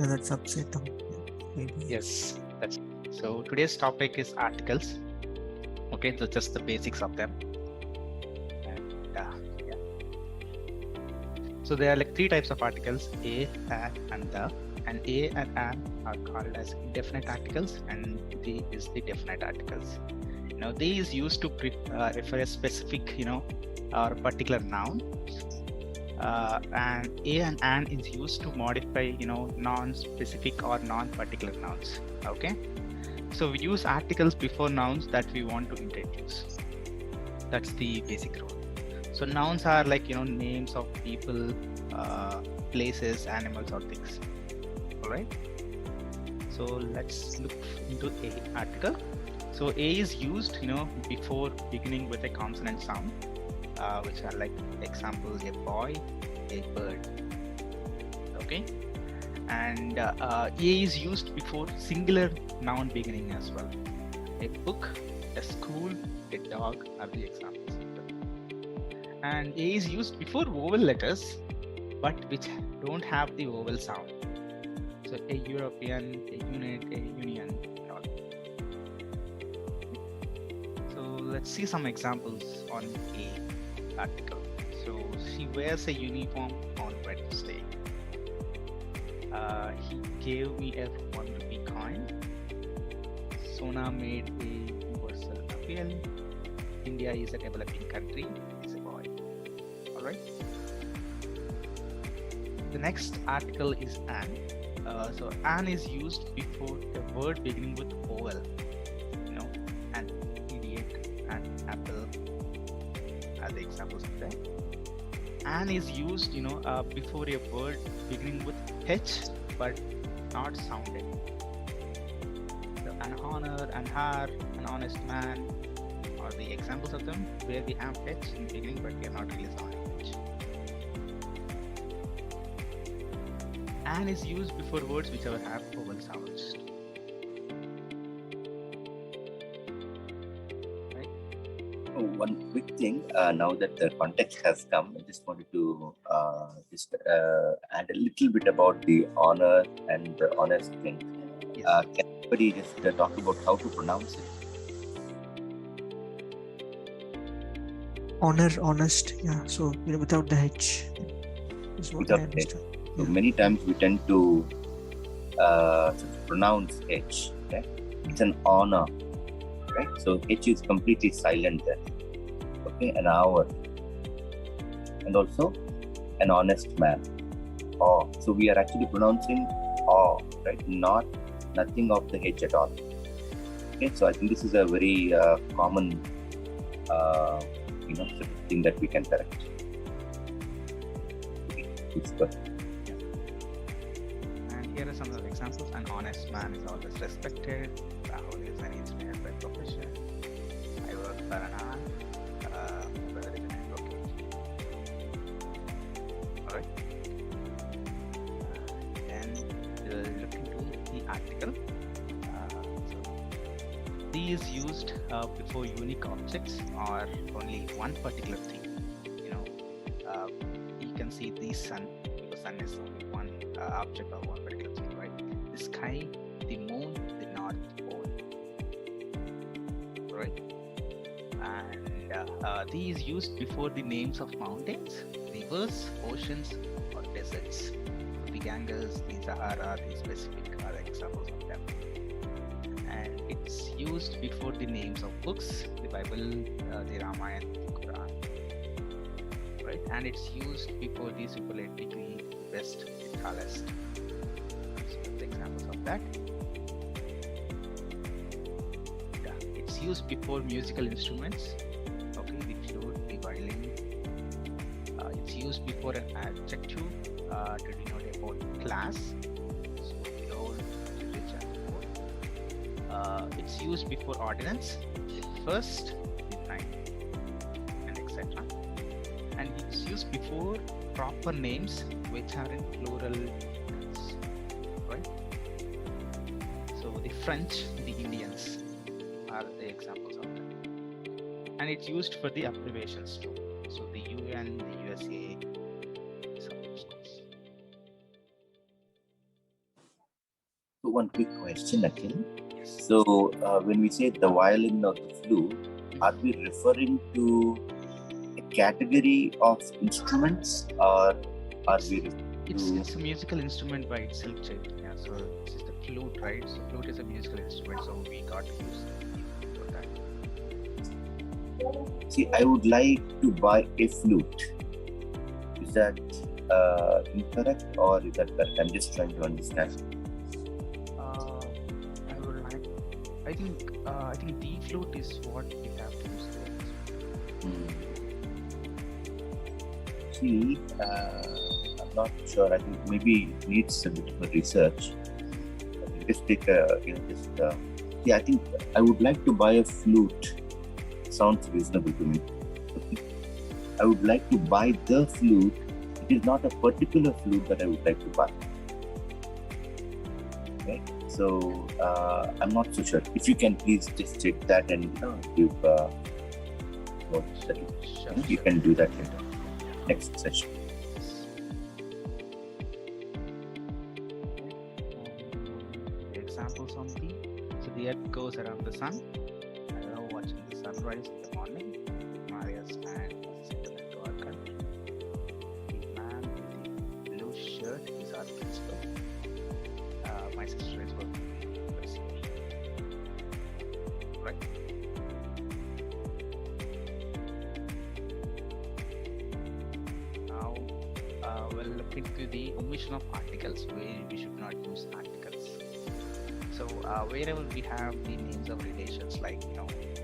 that subset of maybe. Yes, that's so. Today's topic is articles. Okay, so just the basics of them. And yeah. So there are like three types of articles: a, and the. And a and an are called as indefinite articles, and the is the definite articles. The is used to refer a specific, or particular noun. And a and an is used to modify, non-specific or non-particular nouns. Okay. So we use articles before nouns that we want to introduce. That's the basic rule. So nouns are like, names of people, places, animals, or things. All right. So let's look into a article. So a is used, before beginning with a consonant sound, which are like example, a boy, a bird. Okay. And a is used before singular noun beginning as well. A book, a school, a dog are the examples. And a is used before vowel letters, but which don't have the vowel sound. So a European, a unit, a union. So let's see some examples on a article. So she wears a uniform on Wednesday. He gave me a 1 rupee coin. Sona made a universal appeal. India is a developing country. He's a boy. All right. The next article is an. So an is used before a word beginning with vowel. An idiot, an apple are the examples of that. An is used, before a word beginning with H but not sounded. So an honor, an har, an honest man are the examples of them where we have H in the beginning but we are not really sounding H. An is used before words whichever have vowel sounds. Right? Oh, one quick thing, now that the context has come, I just wanted to add a little bit about the honor and the honest thing. Yes. Can anybody just talk about how to pronounce it? Honor, honest, yeah. So without the H is what I understand. So many times we tend to pronounce H. Okay? It's an honor, right? So H is completely silent there. Okay, an hour, and also an honest man. Oh, so we are actually pronouncing oh, right? Nothing of the H at all. Okay, so I think this is a very common, sort of thing that we can correct. Okay, it's good. Here are some of the examples. An honest man is always respected. Rahul is an engineer by profession. I work for an hour. Whether it's an advocate. Alright. Then look into the article. So D is used before unique objects or only one particular thing. You can see the sun. The sun is only one object or one particular thing, right? The sky, the moon, the North Pole, right? And these used before the names of mountains, rivers, oceans, or deserts. The Ganges, the Sahara, the specific are examples of them. And it's used before the names of books, the Bible, the Ramayana, the Quran. Right? And it's used before the superlatively the best, the tallest. So the examples of that. Yeah, it's used before musical instruments. Okay, the flute, the violin. It's used before an adjective to denote a whole class. So the old, the rich, and the poor. It's used before ordinance, the first, the ninth, and etc. And it's used before proper names which are in plural tense, right? So the French, the Indians are the examples of that. And it's used for the abbreviations too. So the UN, the USA, some of those. one quick question, Akhil. So when we say the violin or the flute, are we referring to a category of instruments, or are we referring to... It's a musical instrument by itself, Chaitanya. So this is the flute, right? So flute is a musical instrument, so we got to use it for that. See, I would like to buy a flute. Is that incorrect or is that correct? I'm just trying to understand. I think the flute is what we have to use there. See, I'm not sure. I think maybe it needs a bit of a research. Just take a, I think I would like to buy a flute. Sounds reasonable to me. I would like to buy the flute. It is not a particular flute that I would like to buy. Okay, so I'm not so sure. If you can please just check that and give what you can do that later. Next session. Examples on the, so the earth goes around the sun. I love watching the sunrise in the morning. Maria's man is sitting to our country. The man with the blue shirt is our principal. My sister is working university. Right. Now we'll look into the omission of articles, where we should not use articles. So wherever we have the names of relations like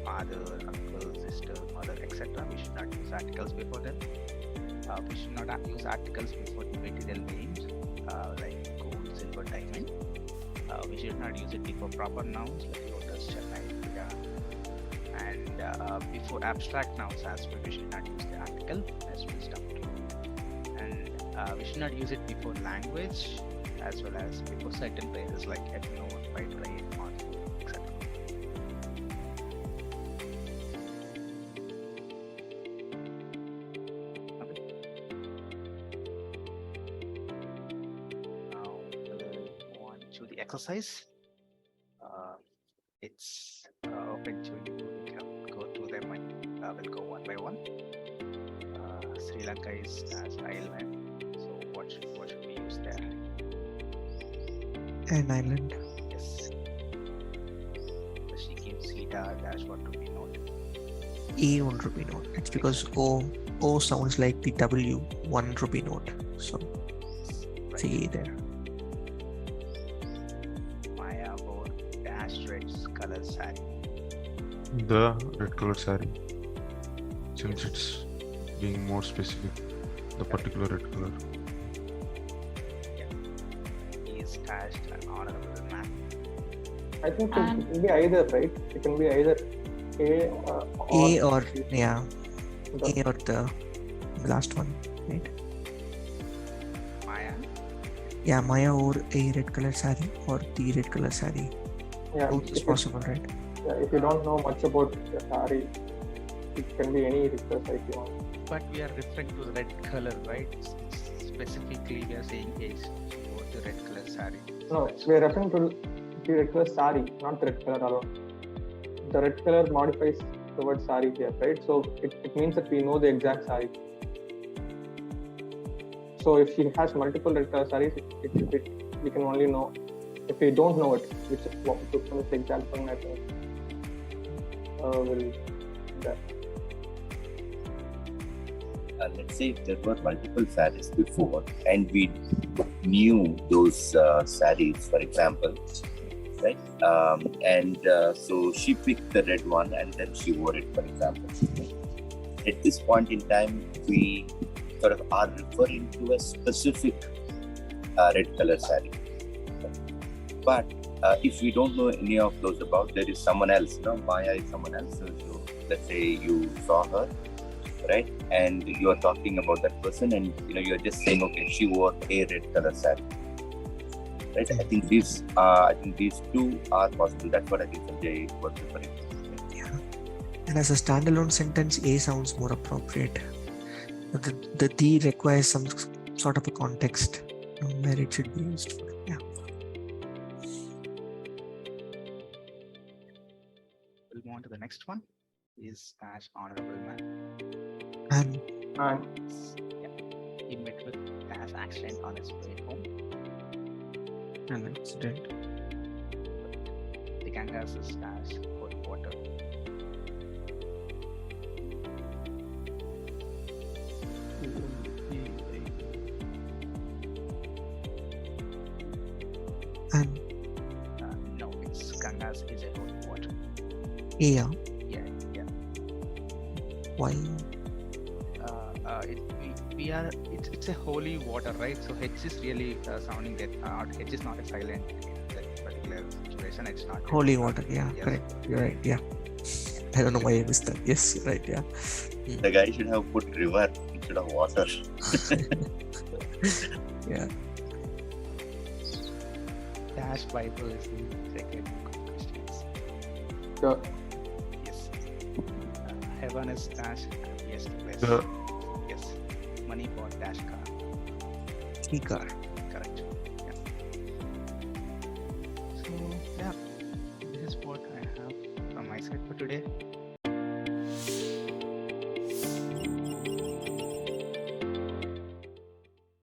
father, uncle, sister, mother, etc., we should not use articles before them. We should not use articles before the material names like gold, silver, diamond. We should not use it before proper nouns like lotus, Chennai, and before abstract nouns as well. We should not use the article as well as W. And we should not use it before language as well as before certain phrases like ethno, white, right, etc. Now we'll move on to the exercise. It's open to you. You can go through them and we'll go one by one. Sri Lanka is as island. So what should we use there? An island. Yes. Sikkim, Sita, dash, what to be noted? E 1 rupee note. It's because O sounds like the W 1 rupee note. So Right. see there. Maya wore dash red color saree. The red color saree, since it's being more specific, the particular red color. He is dashed an honorable man. I think it can be either, right? It can be either A or Yeah, the- A or the last one, right? Maya. Yeah, Maya wore a red color saree or the red color saree. yeah, Both is if possible, right? if you don't know much about the saree, it can be any request if you want. But we are referring to the red color, right? Specifically, we are saying yes, or the red color saree. No, we are referring to the red color saree, not the red color alone. The red color modifies the word saree here, right? So it means that we know the exact saree. So if she has multiple red color sarees, we can only know. If we don't know it, which is what we took from this example, I think will that. Let's say if there were multiple sarees before and we knew those sarees, for example, right? So she picked the red one and then she wore it, for example. At this point in time, we sort of are referring to a specific red color saree. But if we don't know any of those about, there is someone else, Maya is someone else. So let's say you saw her, right? And you are talking about that person and you're just saying, okay, she wore a red color saree. Right? I think these two are possible. That's what I think Sanjay was referring to. Yeah. And as a standalone sentence, A sounds more appropriate. But the requires some sort of a context where it should be used for. Yeah. we'll move on to the next one. Is dash honorable man. And He met with dash accident on his way home. an accident. The Ganges is dash holy water. And No, it's Ganges is a holy water. yeah, Yeah. why? It's a holy water, right? So H is really sounding that H is not a silent in that particular situation. It's not Holy water, yeah, Yes. correct. You're right, yeah. I don't know why I missed that. Yes, you're right, yeah. The guy should have put river instead of water. Yeah. Dash Bible is the sacred book of Christians. Sure. Yes. Heaven is dash happiest place. The Yes. Money for dash car. Car. Correct. Yeah. So yeah, this is what I have from my side for today.